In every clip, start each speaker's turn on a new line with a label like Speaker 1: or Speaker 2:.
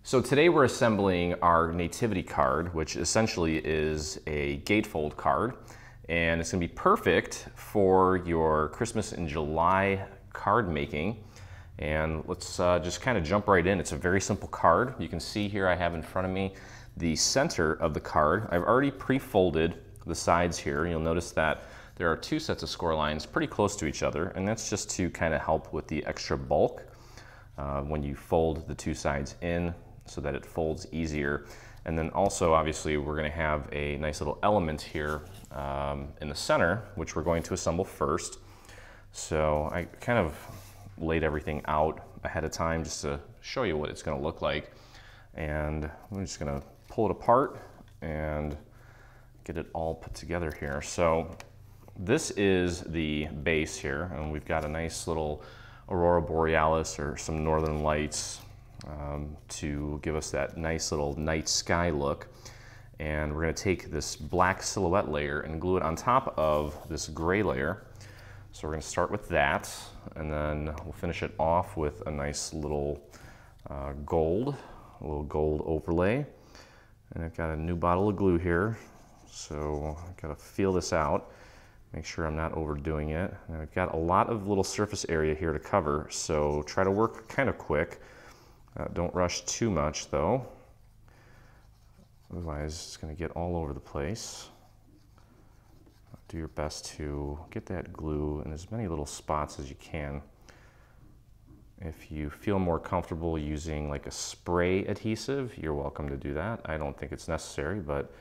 Speaker 1: So today we're assembling our Nativity card, which essentially is a gatefold card, and it's going to be perfect for your Christmas in July card making. And let's just kind of jump right in. It's a very simple card. You can see here I have in front of me the center of the card. I've already pre-folded the sides here. You'll notice that there are two sets of score lines pretty close to each other, and that's just to kind of help with the extra bulk when you fold the two sides in, so that it folds easier. And then also, obviously, we're going to have a nice little element here in the center, which we're going to assemble first. So I kind of laid everything out ahead of time just to show you what it's going to look like. And I'm just going to pull it apart and get it all put together here. So this is the base here, and we've got a nice little Aurora Borealis or some northern lights to give us that nice little night sky look. And we're going to take this black silhouette layer and glue it on top of this gray layer. So we're going to start with that, and then we'll finish it off with a nice little gold overlay. And I've got a new bottle of glue here, so I've got to feel this out, make sure I'm not overdoing it. And I've got a lot of little surface area here to cover, so try to work kind of quick. Don't rush too much though, otherwise it's going to get all over the place. Do your best to get that glue in as many little spots as you can. If you feel more comfortable using like a spray adhesive, you're welcome to do that. I don't think it's necessary, but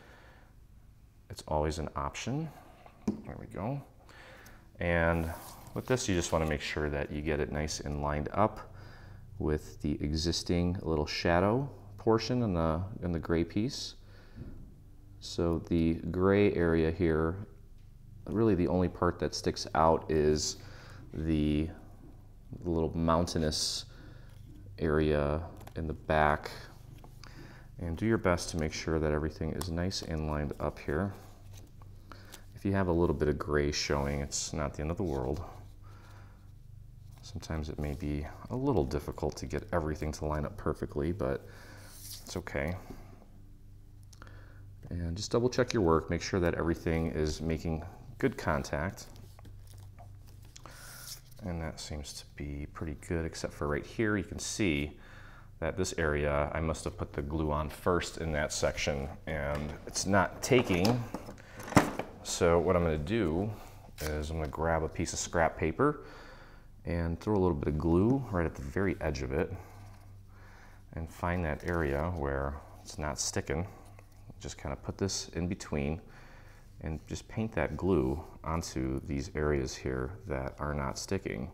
Speaker 1: it's always an option. There we go. And with this, you just want to make sure that you get it nice and lined up with the existing little shadow portion in the gray piece. So the gray area here, really the only part that sticks out is the little mountainous area in the back. And do your best to make sure that everything is nice and lined up here. If you have a little bit of gray showing, it's not the end of the world. Sometimes it may be a little difficult to get everything to line up perfectly, but it's okay. And just double check your work, make sure that everything is making good contact. And that seems to be pretty good, except for right here. You can see that this area, I must have put the glue on first in that section, and it's not taking. So what I'm going to do is I'm going to grab a piece of scrap paper and throw a little bit of glue right at the very edge of it and find that area where it's not sticking. Just kind of put this in between and just paint that glue onto these areas here that are not sticking.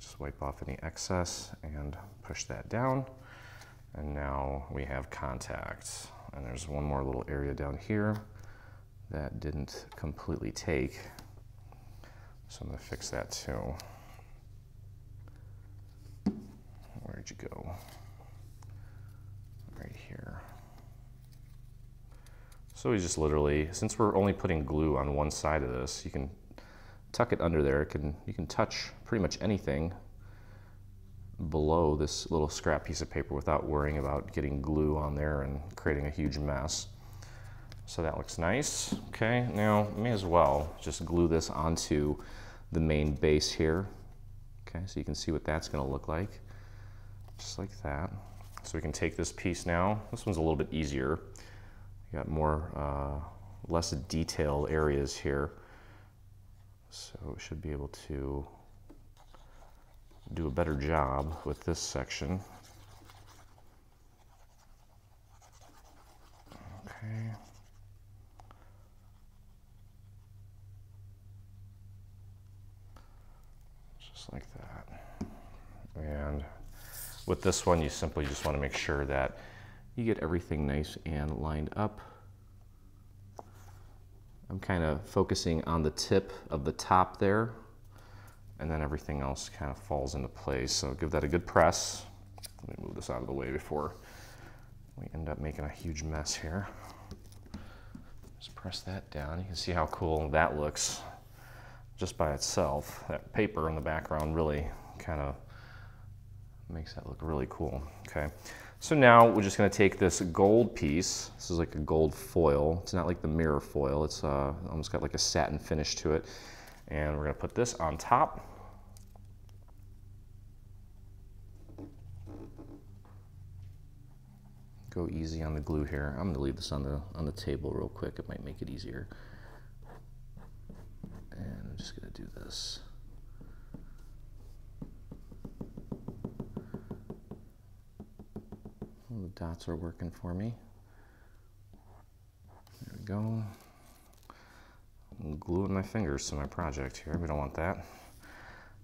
Speaker 1: Just wipe off any excess and push that down. And now we have contact. And there's one more little area down here that didn't completely take. So I'm going to fix that too. Where'd you go? Right here. So we just literally, since we're only putting glue on one side of this, you can tuck it under there. You can touch pretty much anything below this little scrap piece of paper without worrying about getting glue on there and creating a huge mess. So that looks nice. Okay, now may as well just glue this onto the main base here. Okay, so you can see what that's going to look like. Just like that. So we can take this piece now. This one's a little bit easier. You got more, less detailed areas here. So we should be able to do a better job with this section. Okay. Just like that. And with this one, you simply just want to make sure that you get everything nice and lined up. I'm kind of focusing on the tip of the top there, and then everything else kind of falls into place. So give that a good press. Let me move this out of the way before we end up making a huge mess here. Just press that down. You can see how cool that looks just by itself. That paper in the background really kind of Makes that look really cool. Okay, so now we're just going to take this gold piece. This is like a gold foil. It's not like the mirror foil. It's almost got like a satin finish to it. And we're going to put this on top. Go easy on the glue here. I'm going to leave this on the table real quick. It might make it easier. And I'm just going to do this. Well, the dots are working for me. There we go. I'm gluing my fingers to my project here. We don't want that.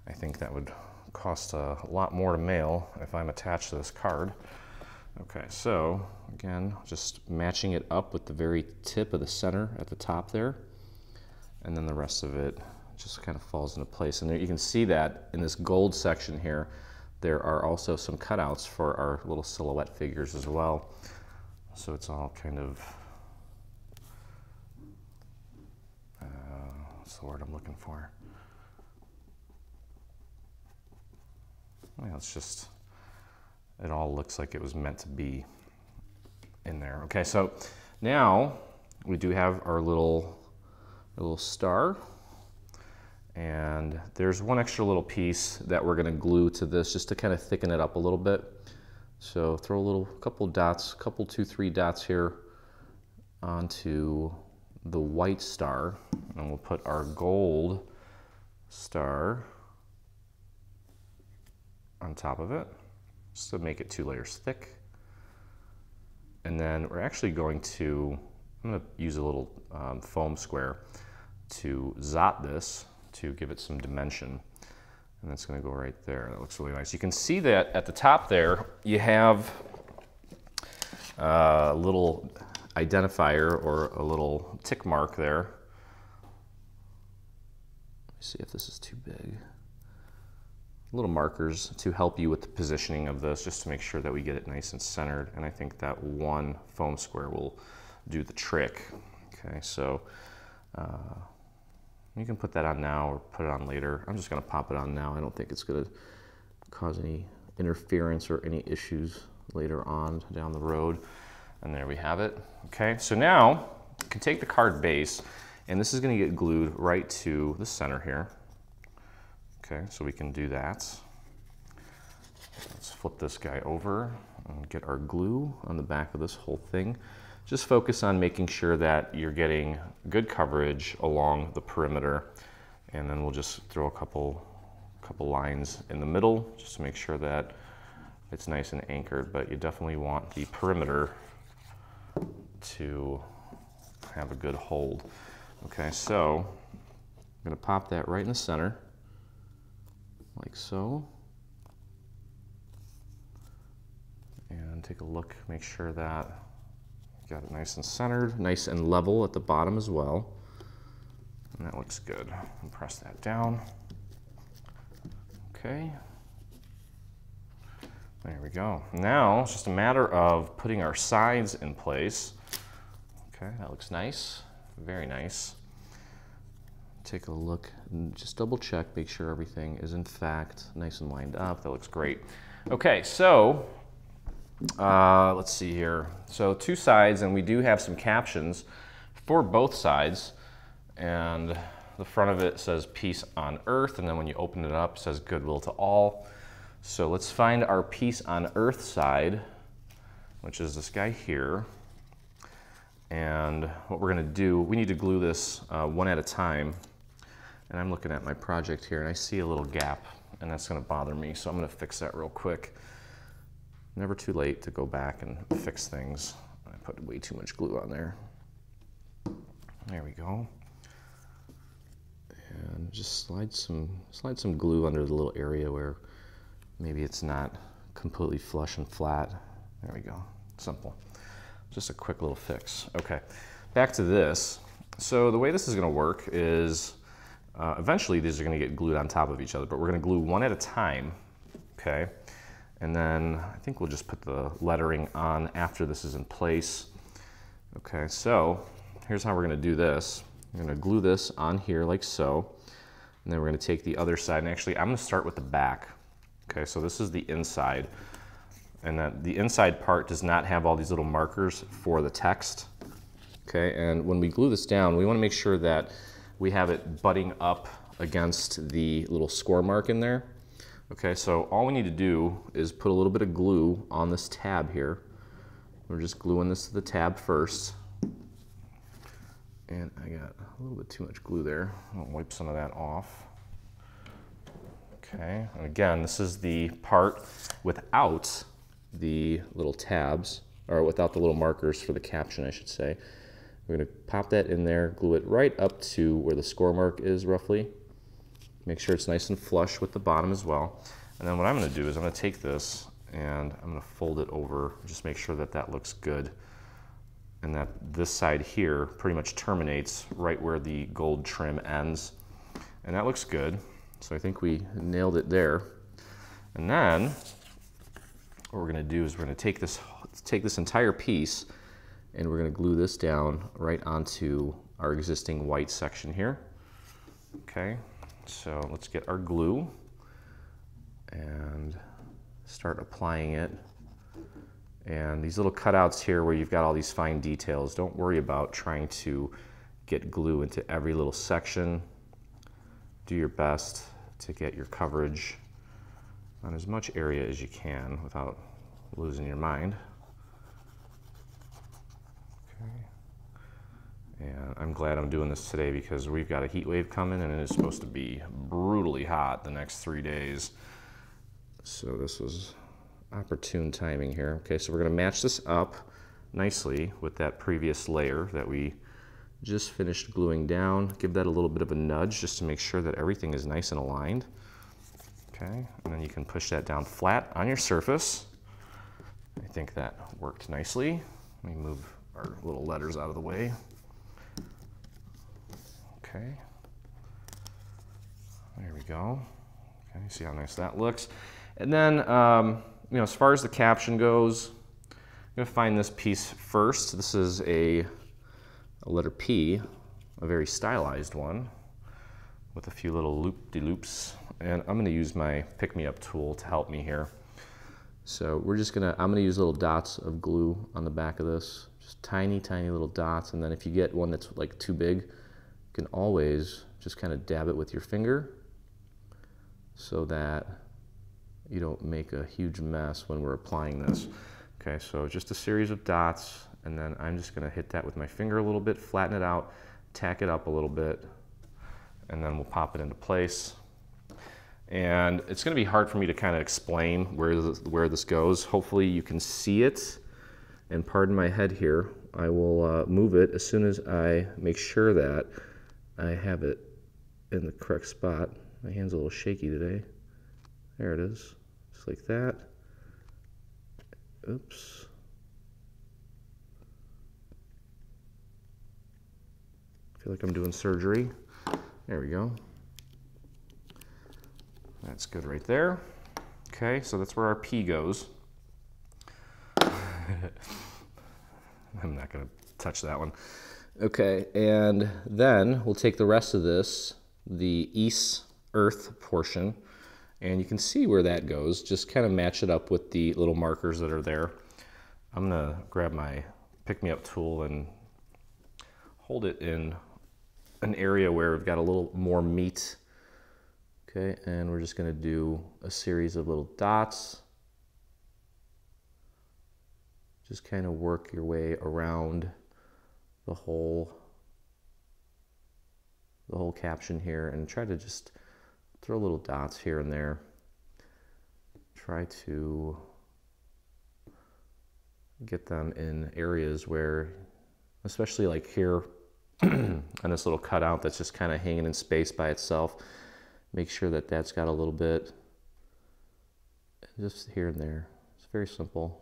Speaker 1: I think that would cost a lot more to mail if I'm attached to this card. Okay, so again, just matching it up with the very tip of the center at the top there. And then the rest of it just kind of falls into place. And there you can see that in this gold section here, there are also some cutouts for our little silhouette figures as well. So it's all kind of, what's the word I'm looking for? Well, it's just, it all looks like it was meant to be in there. Okay, so now we do have our little star. And there's one extra little piece that we're going to glue to this just to kind of thicken it up a little bit. So throw a couple dots, 2, 3 dots here onto the white star, and we'll put our gold star on top of it, just to make it 2 layers thick. And then we're actually going to, I'm going to use a little foam square to zot this, to give it some dimension. And that's going to go right there. That looks really nice. You can see that at the top there, you have a little identifier or a little tick mark there. Let me see if this is too big. Little markers to help you with the positioning of this, just to make sure that we get it nice and centered. And I think that one foam square will do the trick. Okay, so you can put that on now or put it on later. I'm just going to pop it on now. I don't think it's going to cause any interference or any issues later on down the road. And there we have it. Okay, so now you can take the card base, and this is going to get glued right to the center here. Okay, so we can do that. Let's flip this guy over and get our glue on the back of this whole thing. Just focus on making sure that you're getting good coverage along the perimeter, and then we'll just throw a couple lines in the middle just to make sure that it's nice and anchored, but you definitely want the perimeter to have a good hold. Okay, so I'm going to pop that right in the center, like so, and take a look, make sure that got it nice and centered, nice and level at the bottom as well. And that looks good. And press that down. Okay. There we go. Now it's just a matter of putting our sides in place. Okay, that looks nice. Very nice. Take a look and just double check, make sure everything is in fact nice and lined up. That looks great. Okay, so let's see here. So 2 sides, and we do have some captions for both sides. And the front of it says Peace on Earth, and then when you open it up, it says Goodwill to All. So let's find our Peace on Earth side, which is this guy here. And what we're going to do, we need to glue this one at a time. And I'm looking at my project here, and I see a little gap, and that's going to bother me. So I'm going to fix that real quick. Never too late to go back and fix things. I put way too much glue on there. There we go. And just slide some glue under the little area where maybe it's not completely flush and flat. There we go. Simple. Just a quick little fix. Okay, back to this. So the way this is going to work is eventually these are going to get glued on top of each other, but we're going to glue one at a time. Okay. And then I think we'll just put the lettering on after this is in place. Okay, so here's how we're going to do this. We're going to glue this on here like so. And then we're going to take the other side. And actually, I'm going to start with the back. Okay, so this is the inside. And that the inside part does not have all these little markers for the text. Okay, and when we glue this down, we want to make sure that we have it butting up against the little score mark in there. Okay, so all we need to do is put a little bit of glue on this tab here. We're just gluing this to the tab first. And I got a little bit too much glue there. I'll wipe some of that off. Okay, and again, this is the part without the little tabs, or without the little markers for the caption, I should say. We're going to pop that in there, glue it right up to where the score mark is roughly. Make sure it's nice and flush with the bottom as well. And then what I'm going to do is I'm going to take this and I'm going to fold it over, just make sure that that looks good. And that this side here pretty much terminates right where the gold trim ends. And that looks good. So I think we nailed it there. And then what we're going to do is we're going to take this entire piece and we're going to glue this down right onto our existing white section here. Okay, so let's get our glue and start applying it. And these little cutouts here where you've got all these fine details, don't worry about trying to get glue into every little section. Do your best to get your coverage on as much area as you can without losing your mind. Okay. And I'm glad I'm doing this today because we've got a heat wave coming and it is supposed to be brutally hot the next 3 days. So this was opportune timing here. Okay, so we're going to match this up nicely with that previous layer that we just finished gluing down. Give that a little bit of a nudge just to make sure that everything is nice and aligned. Okay, and then you can push that down flat on your surface. I think that worked nicely. Let me move our little letters out of the way. Okay, there we go. Okay, see how nice that looks. And then, you know, as far as the caption goes, I'm going to find this piece first. This is a letter P, a very stylized one with a few little loop-de-loops. And I'm going to use my pick-me-up tool to help me here. So we're just going to, I'm going to use little dots of glue on the back of this. Just tiny, tiny little dots. And then if you get one that's like too big, you can always just kind of dab it with your finger so that you don't make a huge mess when we're applying this. Okay, so just a series of dots, and then I'm just going to hit that with my finger a little bit, flatten it out, tack it up a little bit, and then we'll pop it into place. And it's going to be hard for me to kind of explain where this goes. Hopefully you can see it, and pardon my head here, I will move it as soon as I make sure that I have it in the correct spot. My hand's a little shaky today. There it is, just like that. Oops. I feel like I'm doing surgery. There we go. That's good right there. Okay, so that's where our P goes. I'm not gonna touch that one. Okay, and then we'll take the rest of this, the East Earth portion, and you can see where that goes. Just kind of match it up with the little markers that are there. I'm gonna grab my pick-me-up tool and hold it in an area where we've got a little more meat. Okay, and we're just gonna do a series of little dots. Just kind of work your way around the whole caption here and try to just throw little dots here and there. Try to get them in areas where, especially like here on this little cutout that's just kind of hanging in space by itself, make sure that that's got a little bit just here and there. It's very simple.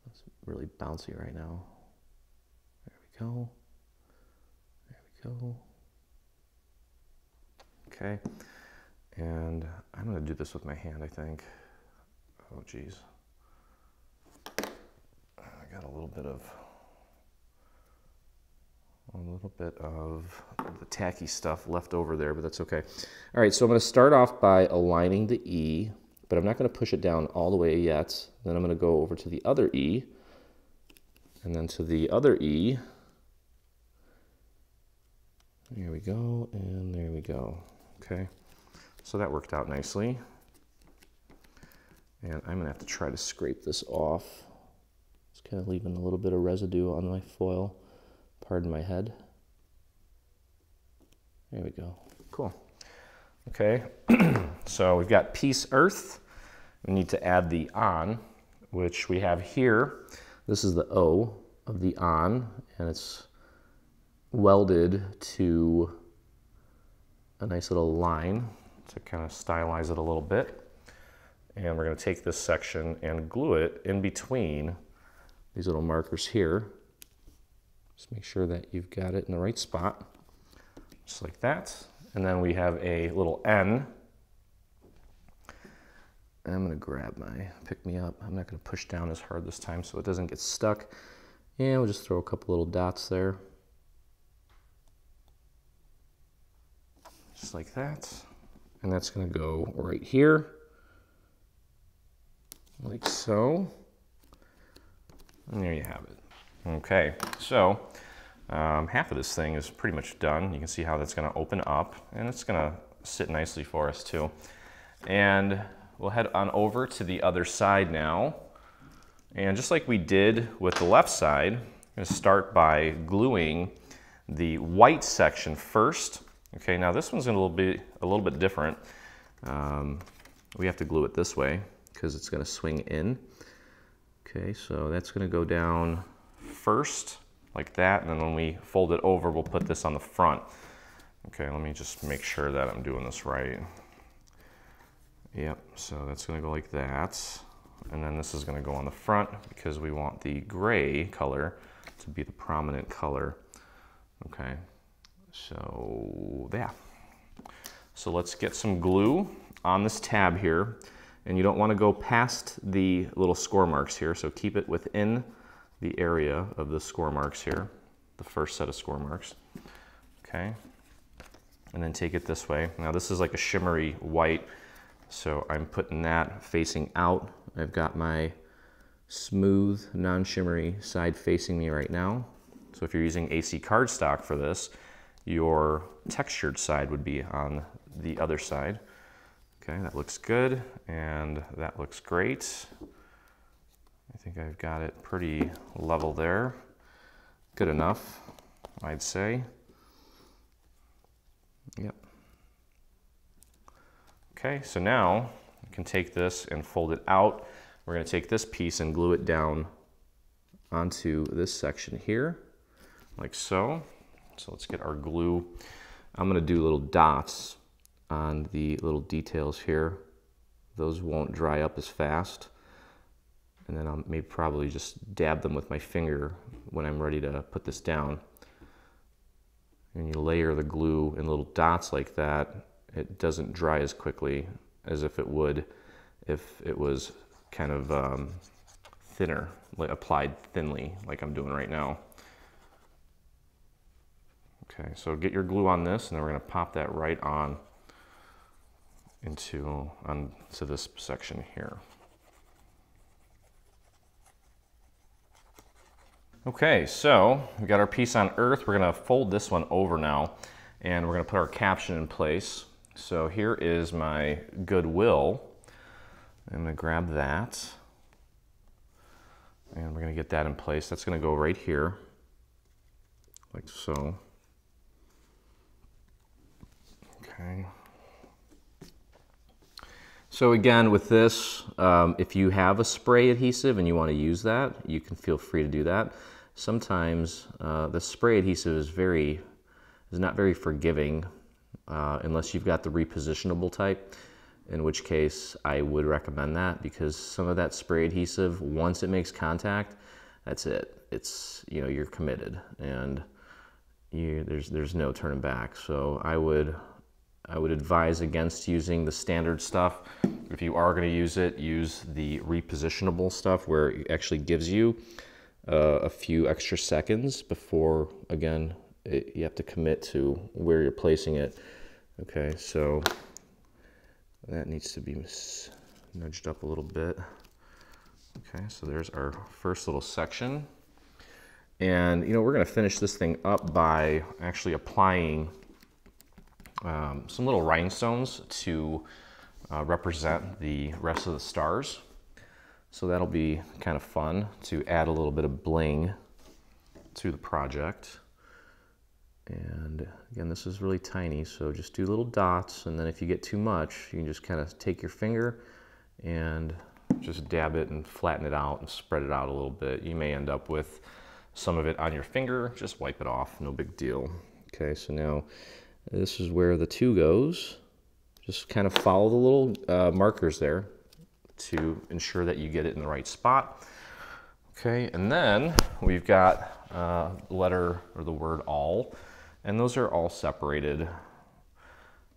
Speaker 1: It's really bouncy right now. There we go. There we go. Okay, and I'm going to do this with my hand, I think. Oh, geez. I got a little bit of the tacky stuff left over there, but that's okay. All right, so I'm going to start off by aligning the E. but I'm not going to push it down all the way yet. Then I'm going to go over to the other E, and then to the other E. There we go, and there we go. Okay, so that worked out nicely. And I'm going to have to try to scrape this off. It's kind of leaving a little bit of residue on my foil. Pardon my head. There we go. Cool. Okay, so we've got piece earth. We need to add the on, which we have here. This is the O of the on, and it's welded to a nice little line to kind of stylize it a little bit. And we're going to take this section and glue it in between these little markers here. Just make sure that you've got it in the right spot, just like that. And then we have a little N. And I'm going to grab my pick-me-up. I'm not going to push down as hard this time so it doesn't get stuck. And we'll just throw a couple little dots there. Just like that. And that's going to go right here, like so. And there you have it. Okay, so half of this thing is pretty much done. You can see how that's going to open up, and it's going to sit nicely for us too. And we'll head on over to the other side now. And just like we did with the left side, I'm going to start by gluing the white section first. Okay, now this one's going to be a little bit different. We have to glue it this way because it's going to swing in. Okay, so that's going to go down first like that, and then when we fold it over, we'll put this on the front. Okay, let me just make sure that I'm doing this right. Yep, so that's going to go like that, and then this is going to go on the front because we want the gray color to be the prominent color. Okay, so yeah. So let's get some glue on this tab here, and you don't want to go past the little score marks here, so keep it within the area of the score marks here, the first set of score marks. Okay, and then take it this way. Now this is like a shimmery white, so I'm putting that facing out. I've got my smooth, non-shimmery side facing me right now. So if you're using AC cardstock for this, your textured side would be on the other side. Okay, that looks good, and that looks great. I think I've got it pretty level there. Good enough, I'd say. Yep. Okay, so now you can take this and fold it out. We're going to take this piece and glue it down onto this section here, like so. So let's get our glue. I'm going to do little dots on the little details here. Those won't dry up as fast. And then I'll maybe probably just dab them with my finger when I'm ready to put this down. And you layer the glue in little dots like that, it doesn't dry as quickly as if it would if it was kind of thinner, like applied thinly like I'm doing right now. Okay, so get your glue on this, and then we're going to pop that right on onto this section here. Okay, so we got our piece on earth. We're going to fold this one over now, and we're going to put our caption in place. So here is my Goodwill. I'm going to grab that, and we're going to get that in place. That's going to go right here, like so. Okay. So again, with this, if you have a spray adhesive and you want to use that, you can feel free to do that. Sometimes the spray adhesive is not very forgiving unless you've got the repositionable type, in which case I would recommend that, because some of that spray adhesive, once it makes contact, that's it. It's, you know, you're committed, and there's no turning back. So I would advise against using the standard stuff. If you are going to use it, use the repositionable stuff, where it actually gives you a few extra seconds before, again, you have to commit to where you're placing it. Okay, so that needs to be nudged up a little bit. Okay, so there's our first little section. And you know, we're gonna finish this thing up by actually applying some little rhinestones to represent the rest of the stars. So that'll be kind of fun to add a little bit of bling to the project. And again, this is really tiny, so just do little dots, and then if you get too much, you can just kind of take your finger and just dab it and flatten it out and spread it out a little bit. You may end up with some of it on your finger, just wipe it off, no big deal. Okay, so now this is where the 2 goes. Just kind of follow the little markers there to ensure that you get it in the right spot. Okay, and then we've got the letter or the word all, and those are all separated,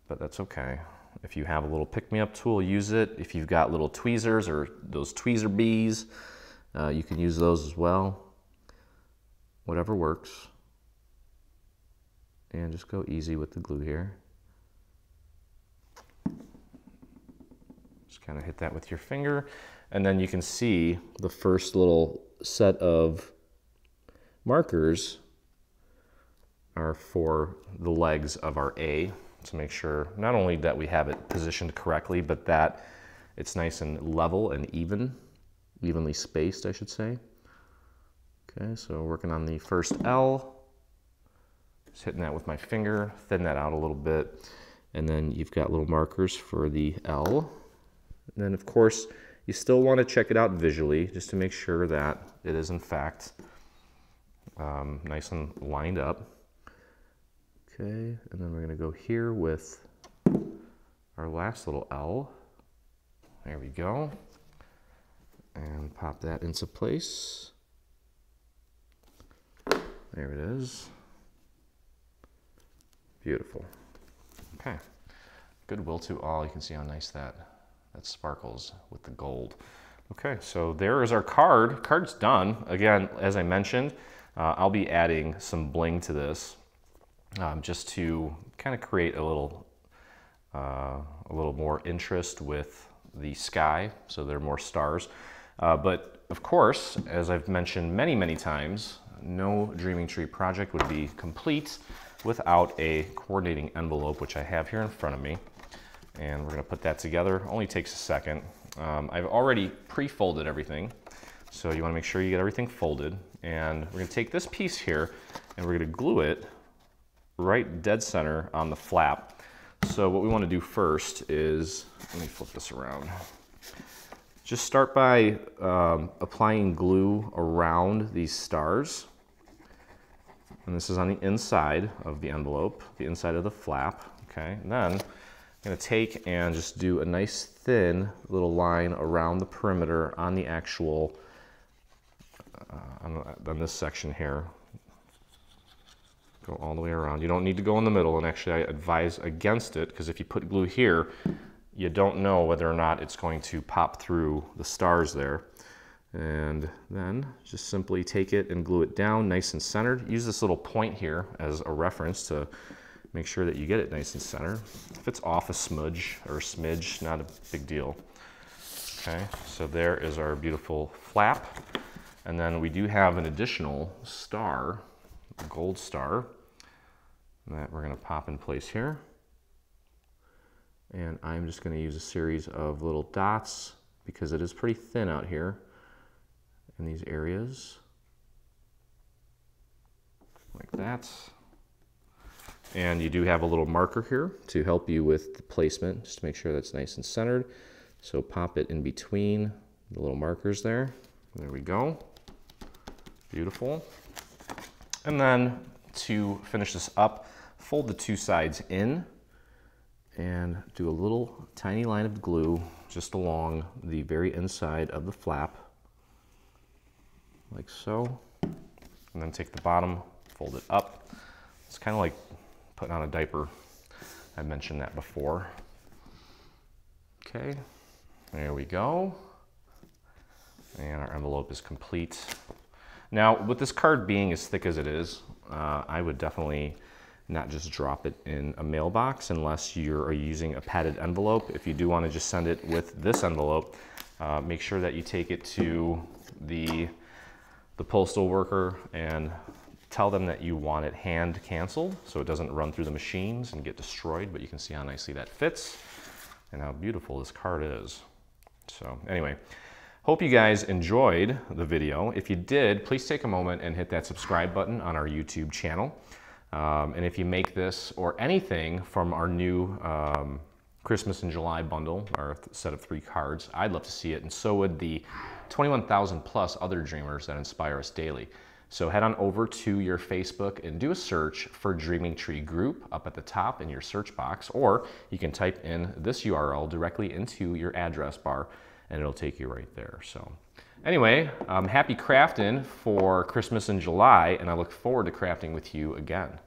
Speaker 1: but that's okay. If you have a little pick-me-up tool, use it. If you've got little tweezers or those tweezer bees, you can use those as well. Whatever works. And just go easy with the glue here. Just kind of hit that with your finger, and then you can see the first little set of markers are for the legs of our A, to make sure not only that we have it positioned correctly, but that it's nice and level and evenly spaced, I should say. Okay, so working on the first L, just hitting that with my finger, thin that out a little bit, and then you've got little markers for the L. And then of course, you still want to check it out visually, just to make sure that it is in fact nice and lined up. Okay, and then we're going to go here with our last little L. There we go. And pop that into place. There it is. Beautiful. Okay. Goodwill to all. You can see how nice that sparkles with the gold. Okay, so there is our card. Card's done. Again, as I mentioned, I'll be adding some bling to this. Just to kind of create a little more interest with the sky, so there are more stars. But of course, as I've mentioned many, many times, no Dreaming Tree project would be complete without a coordinating envelope, which I have here in front of me. And we're gonna put that together. Only takes a second. I've already pre-folded everything, so you wanna make sure you get everything folded. And we're gonna take this piece here and we're gonna glue it right dead center on the flap. So what we want to do first is, let me flip this around. Just start by applying glue around these stars. And this is on the inside of the envelope, the inside of the flap. Okay, and then I'm going to take and just do a nice thin little line around the perimeter on the actual, on this section here. Go all the way around. You don't need to go in the middle, and actually I advise against it, because if you put glue here, you don't know whether or not it's going to pop through the stars there. And then just simply take it and glue it down nice and centered. Use this little point here as a reference to make sure that you get it nice and centered. If it's off a smudge or a smidge, not a big deal. Okay, so there is our beautiful flap. And then we do have an additional star, a gold star, that we're going to pop in place here. And I'm just going to use a series of little dots because it is pretty thin out here in these areas, like that. And you do have a little marker here to help you with the placement, just to make sure that's nice and centered. So pop it in between the little markers there. There we go. Beautiful. And then to finish this up, fold the 2 sides in and do a little tiny line of glue just along the very inside of the flap, like so. And then take the bottom, fold it up. It's kind of like putting on a diaper. I mentioned that before. Okay, there we go. And our envelope is complete. Now, with this card being as thick as it is, I would definitely not just drop it in a mailbox unless you're using a padded envelope. If you do want to just send it with this envelope, make sure that you take it to the postal worker and tell them that you want it hand canceled so it doesn't run through the machines and get destroyed, but you can see how nicely that fits and how beautiful this card is. So anyway, hope you guys enjoyed the video. If you did, please take a moment and hit that subscribe button on our YouTube channel. And if you make this or anything from our new Christmas in July bundle, our set of 3 cards, I'd love to see it, and so would the 21,000 plus other dreamers that inspire us daily. So head on over to your Facebook and do a search for Dreaming Tree Group up at the top in your search box, or you can type in this URL directly into your address bar and it'll take you right there. So anyway, happy crafting for Christmas in July, and I look forward to crafting with you again.